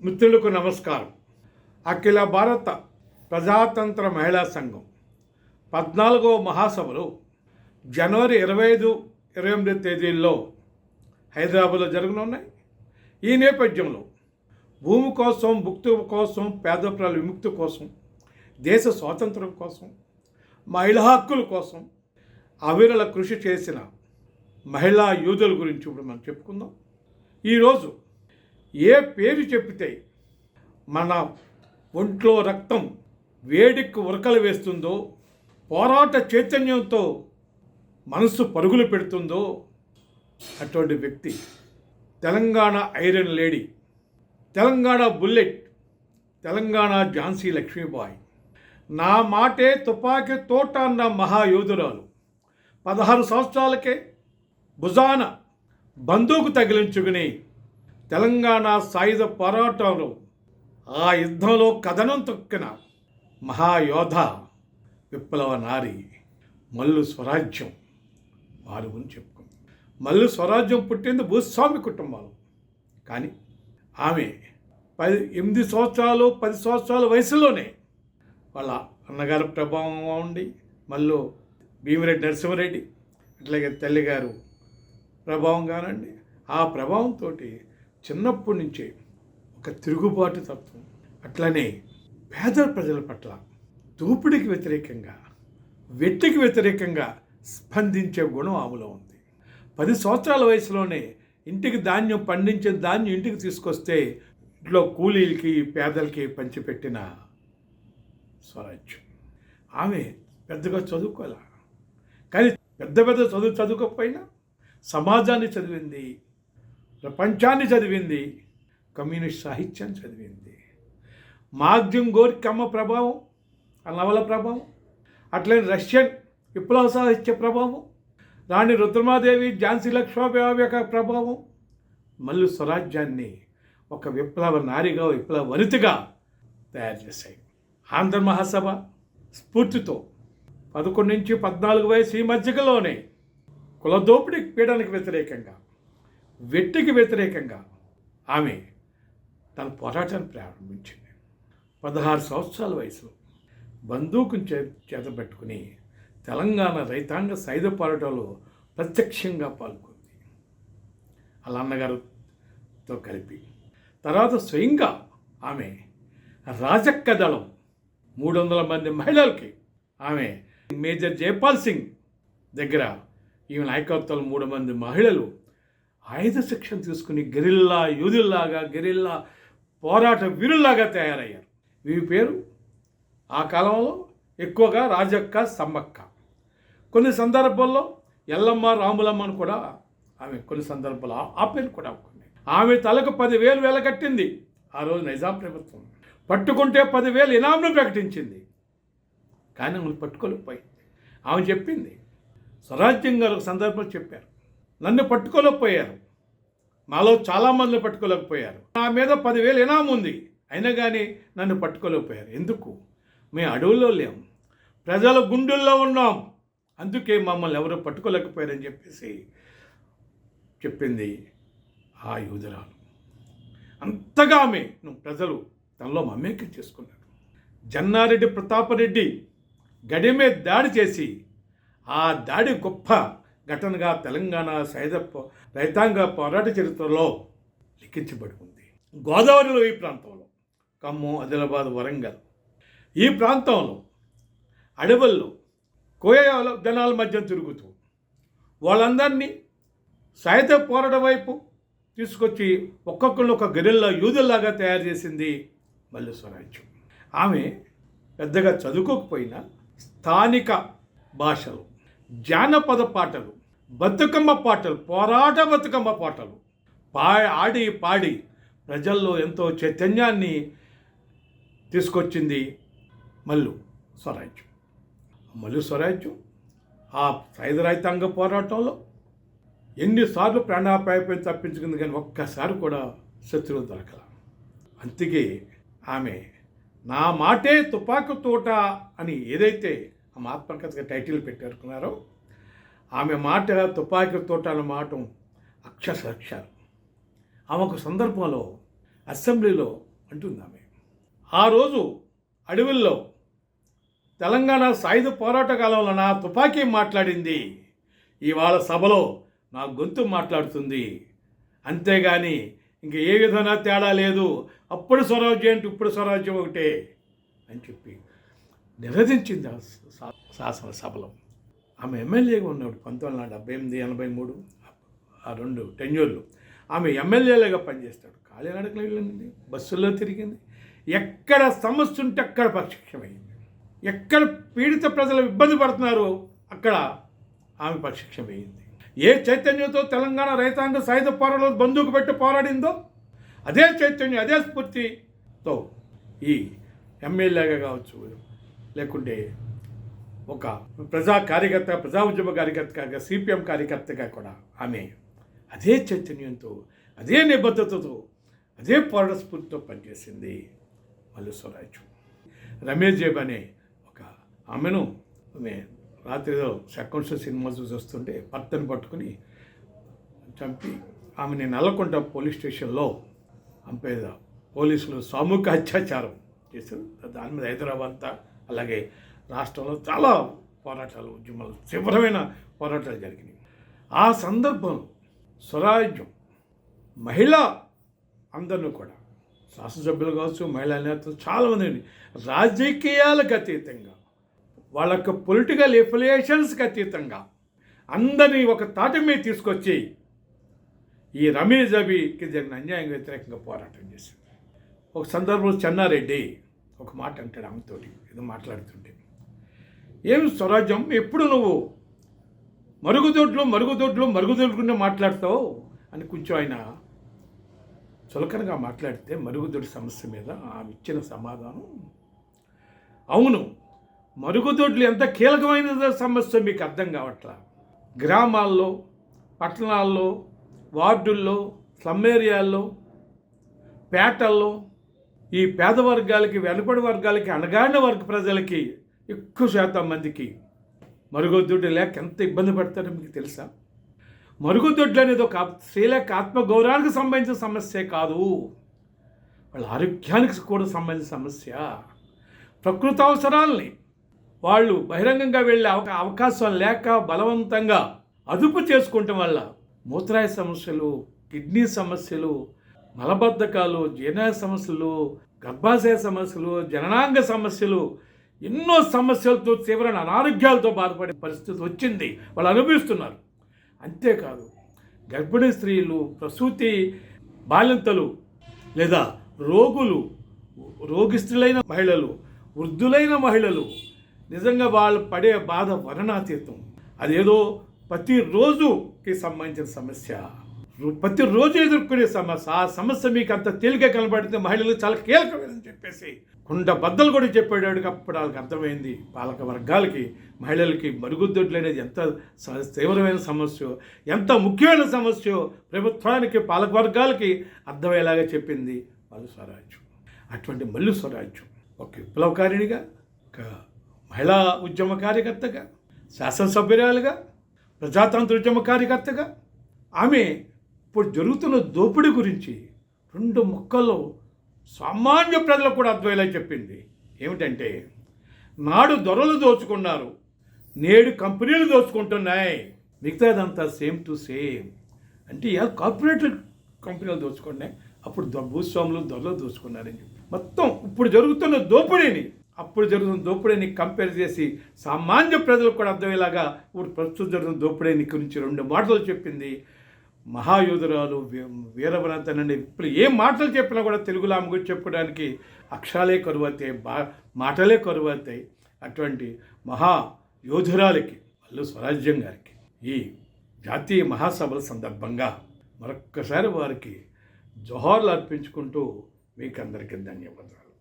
మిత్రులకు నమస్కారం. అఖిల భారత ప్రజాతంత్ర మహిళా సంఘం 14వ మహాసభలు జనవరి 25, 28 తేదీల్లో హైదరాబాద్లో జరగనున్నాయి. ఈ నేపథ్యంలో భూమి కోసం, భుక్తి కోసం, పేద ప్రజల విముక్తి కోసం, దేశ స్వాతంత్రం కోసం, మహిళా హక్కుల కోసం అవిరళ కృషి చేసిన మహిళా యోధుల గురించి ఇప్పుడు మనం చెప్పుకుందాం. ఈరోజు ఏ పేరు చెప్పితే మన ఒంట్లో రక్తం వేడికి ఉరకలు వేస్తుందో, పోరాట చైతన్యంతో మనసు పరుగులు పెడుతుందో అటువంటి వ్యక్తి Telangana iron lady, Telangana bullet, Telangana Jhansi Lakshmibai. నా మాటే తుపాకీ తోట అన్న మహాయోధురాలు 16 సంవత్సరాలకే భుజాన బందూకు తగిలించుకుని తెలంగాణ సాయుధ పోరాటంలో ఆ యుద్ధంలో కథనం తొక్కిన మహాయోధ విప్లవ నారి మల్లు స్వరాజ్యం. వారి గురించి చెప్పుకుంది. మల్లు స్వరాజ్యం పుట్టింది భూస్వామి కుటుంబాలు. కానీ ఆమె 8 సంవత్సరాలు 10 సంవత్సరాల వయసులోనే వాళ్ళ అన్నగారి ప్రభావం ఉండి, మల్లు భీమిరెడ్డి నరసింహారెడ్డి అట్లాగే తల్లిగారు ప్రభావం కానండి, ఆ ప్రభావంతో చిన్నప్పటి నుంచే ఒక తిరుగుబాటు తత్వం, అట్లనే పేద ప్రజల పట్ల దోపిడీకి వ్యతిరేకంగా, వెట్టికి వ్యతిరేకంగా స్పందించే గుణం ఆమెలో ఉంది. 10 సంవత్సరాల వయసులోనే ఇంటికి ధాన్యం పండించే ధాన్యం ఇంటికి తీసుకొస్తే ఇంట్లో కూలీలకి, పేదలకి పంచిపెట్టిన స్వరాజ్యం. ఆమె పెద్దగా చదువుకోలే, కానీ పెద్ద చదువుకోకపోయినా సమాజాన్ని చదివింది, ప్రపంచాన్ని చదివింది, కమ్యూనిస్ట్ సాహిత్యాన్ని చదివింది. మార్క్సిజం గోర్కీ అమ్మ ప్రభావం, ఆ నవల ప్రభావం, అట్లనే రష్యన్ విప్లవ సాహిత్య ప్రభావం, రాణి రుద్రమాదేవి, ఝాన్సీ లక్ష్మీబాయి యొక్క ప్రభావం మల్లు స్వరాజ్యాన్ని ఒక విప్లవ నారిగా, విప్లవ వనితగా తయారు చేశాయి. ఆంధ్ర మహాసభ స్ఫూర్తితో 11 నుంచి 14 వయసు ఈ మధ్యలోనే కులదోపిడి పీడనకు వ్యతిరేకంగా, వెట్టికి వ్యతిరేకంగా ఆమె తన పోరాటాన్ని ప్రారంభించింది. 16 సంవత్సరాల వయసులో బందూకుని చేతబెట్టుకుని తెలంగాణ రైతాంగ సాయుధ పోరాటంలో ప్రత్యక్షంగా పాల్గొంది వాళ్ళ అన్నగారితో కలిపి. తర్వాత స్వయంగా ఆమె రాజక్క దళం 300 మంది మహిళలకి ఆమె మేజర్ జైపాల్ సింగ్ దగ్గర ఈమె నాయకత్వంలో 3 మంది మహిళలు ఆయుధ శిక్షణ తీసుకుని గెరిల్లా యూదుల్లాగా, గెరిల్లా పోరాట వీరుల్లాగా తయారయ్యారు. వీరి పేరు ఆ కాలంలో ఎక్కువగా రాజక్క, సమ్మక్క, కొన్ని సందర్భాల్లో ఎల్లమ్మ, రాములమ్మను కూడా ఆమె కొన్ని సందర్భాల్లో ఆ పేరు కూడా ఉన్నాయి. ఆమె తలకు 10,000 వెలకట్టింది ఆ రోజు నిజాం ప్రభుత్వం. పట్టుకుంటే 10,000 ఇనాంను ప్రకటించింది. కానీ ఆమెను పట్టుకోలేకపోయింది. ఆమె చెప్పింది, స్వరాజ్యం గారు ఒక సందర్భంలో చెప్పారు, నన్ను పట్టుకోలేకపోయారు, మాలో చాలామందిని పట్టుకోలేకపోయారు, నా మీద 10,000 ఇనాం ఉంది, అయినా కానీ నన్ను పట్టుకోలేకపోయారు. ఎందుకు? మేము అడవుల్లో లేము, ప్రజల గుండెల్లో ఉన్నాం, అందుకే మమ్మల్ని ఎవరు పట్టుకోలేకపోయారని చెప్పేసి చెప్పింది ఆ యూదురాలు. అంతగా ఆమె ప్రజలు తనలో మమేకం చేసుకున్నారు. జన్నారెడ్డి ప్రతాపరెడ్డి గడి మీద దాడి చేసి, ఆ దాడి గొప్ప ఘటనగా తెలంగాణ సాయుధ రైతాంగ పోరాట చరిత్రలో లిఖించబడి ఉంది. గోదావరిలో ఈ ప్రాంతంలో ఖమ్మం, ఆదిలాబాద్, వరంగల్ ఈ ప్రాంతంలో అడవుల్లో కోయ జనాల మధ్య తిరుగుతూ వాళ్ళందరినీ సాయుధ పోరాట వైపు తీసుకొచ్చి ఒక్కొక్కళ్ళు ఒక గెరిల్లా యూదుల్లాగా తయారు చేసింది మల్లు స్వరాజ్యం. ఆమె పెద్దగా చదువుకోకపోయినా స్థానిక భాషలు, జానపద పాటలు, బతుకమ్మ పాటలు, పోరాట బతుకమ్మ పాటలు ఆడి పాడి ప్రజల్లో ఎంతో చైతన్యాన్ని తీసుకొచ్చింది మల్లు స్వరాజ్యం. మల్లు స్వరాజ్యం ఆ సాయుధ రైతాంగ పోరాటంలో ఎన్నిసార్లు ప్రాణాపాయం తప్పించుకుంది, కానీ ఒక్కసారి కూడా శత్రువు దొరకల. అందుకే ఆమె నా మాటే తుపాకు తోట అని ఏదైతే ఆ ఆత్మకథగా టైటిల్ పెట్టారుకున్నారో, ఆమె మాట తుపాకీ తోట అన్న మాట అక్షరాక్షరాలు. ఆమె ఒక సందర్భంలో అసెంబ్లీలో అంటుంది ఆమె. ఆ రోజు అడవుల్లో తెలంగాణ సాయుధ పోరాట కాలంలో నా తుపాకీ మాట్లాడింది, ఇవాళ సభలో నా గొంతు మాట్లాడుతుంది, అంతేగాని ఇంక ఏ విధంగా తేడా లేదు, అప్పుడు స్వరాజ్యం అంటే ఇప్పుడు స్వరాజ్యం ఒకటే అని చెప్పి నిరోధించింది ఆ శాసనసభలో. ఆమె ఎమ్మెల్యేగా ఉన్నాడు 1978, 83 ఆ 2 టెన్యూర్లు. ఆమె ఎమ్మెల్యేలుగా పనిచేస్తాడు. కాలినడకలు వెళ్ళింది, బస్సుల్లో తిరిగింది, ఎక్కడ సమస్య ఉంటే అక్కడ ప్రత్యక్షమైంది, ఎక్కడ పీడిత ప్రజలు ఇబ్బంది పడుతున్నారో అక్కడ ఆమె ప్రత్యక్షమైంది. ఏ చైతన్యంతో తెలంగాణ రైతాంగ సాయుధ పోరాటంలో బంధుకు పెట్టి పోరాడిందో అదే చైతన్యం, అదే స్ఫూర్తితో ఈ ఎమ్మెల్యేగా కావచ్చు, లేకుంటే ఒక ప్రజా కార్యకర్త, ప్రజా ఉద్యమ కార్యకర్తగా, సిపిఎం కార్యకర్తగా కూడా ఆమె అదే చైతన్యంతో, అదే నిబద్ధతతో, అదే పోరాట స్ఫూర్తితో పనిచేసింది మల్లు స్వరాజ్యం. రమేష్ జేబ్ అనే ఒక ఆమెను రాత్రిలో సెకండ్స్ సినిమా చూసి వస్తుంటే భర్తను పట్టుకుని చంపి ఆమెని నల్లకొండ పోలీస్ స్టేషన్లో అంపేద పోలీసులు సామూహిక అత్యాచారం చేశారు. దాని మీద హైదరాబాద్ అంతా అలాగే రాష్ట్రంలో చాలా పోరాటాలు, ఉద్యమాలు, తీవ్రమైన పోరాటాలు జరిగినాయి. ఆ సందర్భంలో స్వరాజ్యం మహిళా అందరినీ కూడా, శాసనసభ్యులు కావచ్చు, మహిళా నేతలు చాలామంది రాజకీయాలకు అతీతంగా, వాళ్ళ యొక్క పొలిటికల్ ఎఫిలియేషన్స్కి అతీతంగా అందరినీ ఒక తాటి మీద తీసుకొచ్చి ఈ రమేష్ జబీకి జరిగిన అన్యాయం వ్యతిరేకంగా పోరాటం చేసింది. ఒక సందర్భంలో చెన్నారెడ్డి ఒక మాట అంటాడు ఆమెతోటి, ఏదో మాట్లాడుతుంటే, ఏమి స్వరాజ్యం ఎప్పుడు నువ్వు మరుగుదొడ్లుకుంటే మాట్లాడతావు అని కొంచెం ఆయన చులకనగా మాట్లాడితే, మరుగుదొడ్డి సమస్య మీద ఆమె ఇచ్చిన సమాధానం, అవును, మరుగుదొడ్లు ఎంత కీలకమైన సమస్య మీకు అర్థం కావట్లా. గ్రామాల్లో, పట్టణాల్లో, వార్డుల్లో, స్లమ్ ఏరియాల్లో, పేటల్లో ఈ పేద వర్గాలకి, వెనుకబడి వర్గాలకి, అణగాడిన వర్గ ప్రజలకి ఎక్కువ శాతం మందికి మరుగుదొడ్డు లేక ఎంత ఇబ్బంది పడతారో మీకు తెలుసా? మరుగుదొడ్లు అనేది ఒక స్త్రీలకు ఆత్మగౌరవానికి సంబంధించిన సమస్య కాదు, వాళ్ళ ఆరోగ్యానికి కూడా సంబంధించిన సమస్య. ప్రకృతి అవసరాలని వాళ్ళు బహిరంగంగా వెళ్ళే అవకాశం లేక బలవంతంగా అదుపు చేసుకోవటం వల్ల మూత్రాయ సమస్యలు, కిడ్నీ సమస్యలు, మలబద్ధకాలు, జీర్ణాశయ సమస్యలు, గర్భాశయ సమస్యలు, జననాంగ సమస్యలు, ఎన్నో సమస్యలతో తీవ్రమైన అనారోగ్యాలతో బాధపడే పరిస్థితి వచ్చింది, వాళ్ళు అనుభవిస్తున్నారు. అంతేకాదు గర్భిణీ స్త్రీలు, ప్రసూతి బాలింతలు లేదా రోగిష్ఠులైన మహిళలు, వృద్ధులైన మహిళలు, నిజంగా వాళ్ళు పడే బాధ వర్ణనాతీతం. అదేదో ప్రతిరోజుకి సంబంధించిన సమస్య, ప్రతిరోజు ఎదుర్కొనే సమస్య. ఆ సమస్య మీకు అంత తేలిక కనబడితే మహిళలకు చాలా కీలకమైనని చెప్పేసి కుండ బద్దలు కూడా చెప్పాడు. అప్పుడు వాళ్ళకి అర్థమైంది, పాలక వర్గాలకి, మహిళలకి మరుగుదొడ్లు అనేది ఎంత తీవ్రమైన సమస్య, ఎంత ముఖ్యమైన సమస్య ప్రభుత్వానికి, పాలక వర్గాలకి అర్థమయ్యేలాగా చెప్పింది మల్లు స్వరాజ్యం. అటువంటి మల్లు స్వరాజ్యం ఒక విప్లవకారిణిగా, ఒక మహిళా ఉద్యమ కార్యకర్తగా, శాసనసభ్యురాలుగా, ప్రజాతంత్ర ఉద్యమ కార్యకర్తగా ఆమె ఇప్పుడు జరుగుతున్న దోపిడీ గురించి 2 ముక్కల్లో సామాన్య ప్రజలకు కూడా అర్థమయ్యేలా చెప్పింది. ఏమిటంటే, నాడు దొరలు దోచుకున్నారు, నేడు కంపెనీలు దోచుకుంటున్నాయి, మిగతాదంతా సేమ్ టు సేమ్. అంటే కార్పొరేట్ కంపెనీలు దోచుకున్నాయి, అప్పుడు భూస్వాములు దొరలు దోచుకున్నారని చెప్పి మొత్తం ఇప్పుడు జరుగుతున్న దోపిడీని కంపేర్ చేసి సామాన్య ప్రజలకు కూడా అర్థమయ్యేలాగా ఇప్పుడు ప్రస్తుతం జరుగుతున్న దోపిడీని గురించి 2 మాటలు చెప్పింది. మహాయోధురాలు, వీరవనంతనండి. ఇప్పుడు ఏ మాటలు చెప్పినా కూడా తెలుగులో ఆమె గురించి చెప్పుకోవడానికి అక్షరాలే కరువవుతాయి, మాటలే కరువవుతాయి. అటువంటి మహాయోధురాలకి, మల్లు స్వరాజ్యం గారికి ఈ జాతీయ మహాసభల సందర్భంగా మరొక్కసారి వారికి జోహార్లు అర్పించుకుంటూ మీకు అందరికీ ధన్యవాదాలు.